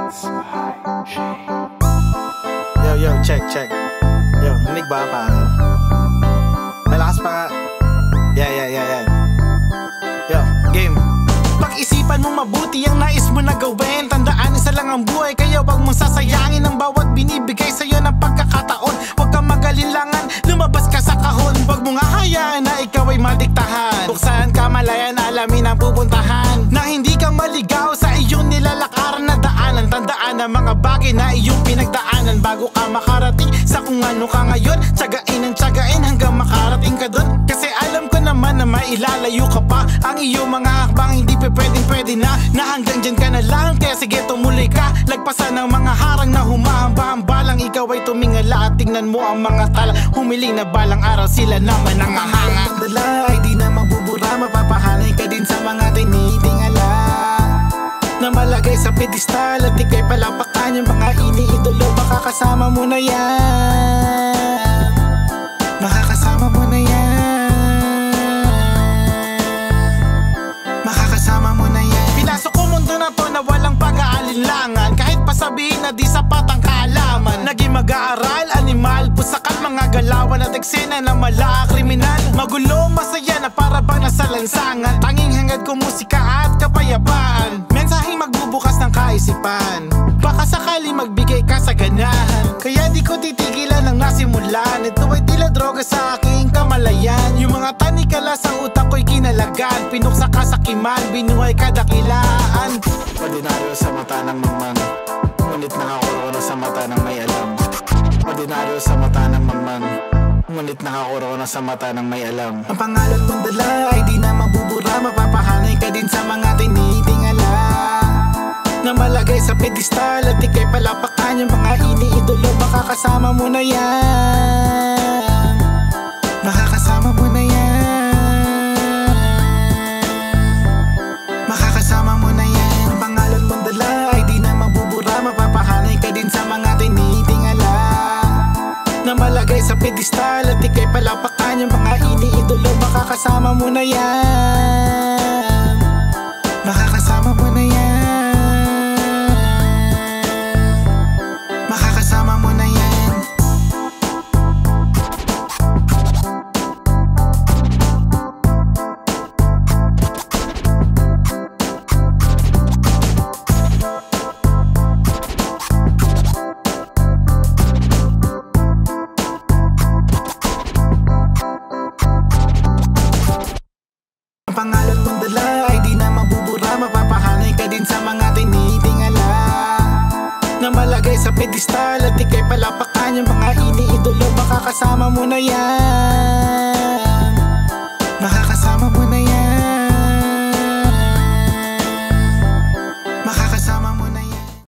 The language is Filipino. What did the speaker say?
Yo, check. Yo, narinig ba pa? Malakas pa nga. Yeah. Yo, game. Pag-isipan mo mabuti ang nais mo na gawin. Tandaan, isa lang ang buhay, kaya wag mong sasayangin ang bawat binibigay sa'yo ng pagkakataon. Huwag kang magalinlangan, lumabas ka sa kahon. Huwag mong hahayaan na ikaw ay madiktahan. Buksan ka malayan, alamin ang pupuntahan. Na hindi ka maligaw sa iyong nilalakaran na daanan. Tandaan ang mga bagay na iyong pinagdaanan bago ka makarating sa kung ano ka ngayon. Tsagain hanggang makarating ka dun. Kasi alam ko naman na mailalayo ka pa. Ang iyong mga hakbang hindi pwede na hanggang dyan ka na lang. Kaya sige tumuloy ka, lagpasan ng mga harang na humahamba-hamba lang. Ikaw ay tumingala at tingnan mo ang mga tala. Humiling na balang araw sila naman ang hahanga. Pagdala ay di na mabubura, mapapahanay ka din sa mga tinitingala na malagay sa pedestal at ikay palapakan yung mga iniidolo. Baka kasama mo na yan, makakasama mo na yan, makakasama mo na yan. Pinasok ko mundo na to na walang pag-aalinlangan. Kahit pa sabihin na di sapat ang kaalaman. Naging mag-aaral, animal, pusakal, mga galawan at eksena na mala, kriminal. Magulo, masaya na para bang nasa lansangan. Tanging hangad ko musika at kapayapaan. Mensaheng magbubukas ng kaisipan. Baka sakali magbigay ka sa ganahan. Kaya di ko titigilan ang nasimulan. Ito ay tila droga sa aking kamalayan. Yung mga tanikala sa utak ko'y kinalagan. Pinuksa ka sa kiman, binuhay ka dakilaan. Ordinaryo sa mata ng mangmang, ngunit nakakorona sa mata ng may alam. Ordinaryo sa mata ng mangmang, ngunit nakakorona sa mata ng may alam. Ang pangalan mong dala ay di na mabubura, mapapahanay ka din sa mga tinitingala na malagay sa pedestal at ikay palapakan yung mga iniidolo. Baka kasama mo na yan, makakasama mo na yan, makakasama mo na yan. Ang pangalan mong dala ay di na mabubura, mapapahanay ka din sa mga tinitingala na malagay sa pedestal at ikay palapakan yung mga iniidolo. Baka kasama mo na yan, makakasama mo na yan, makakasama mo na yan. Pangalan mong dala ay di na mabubura, mapapahanay ka din sa mga tinitingala na malagay sa pedestal at ikay palapakan yung mga iniidolo. Baka kasama mo na yan,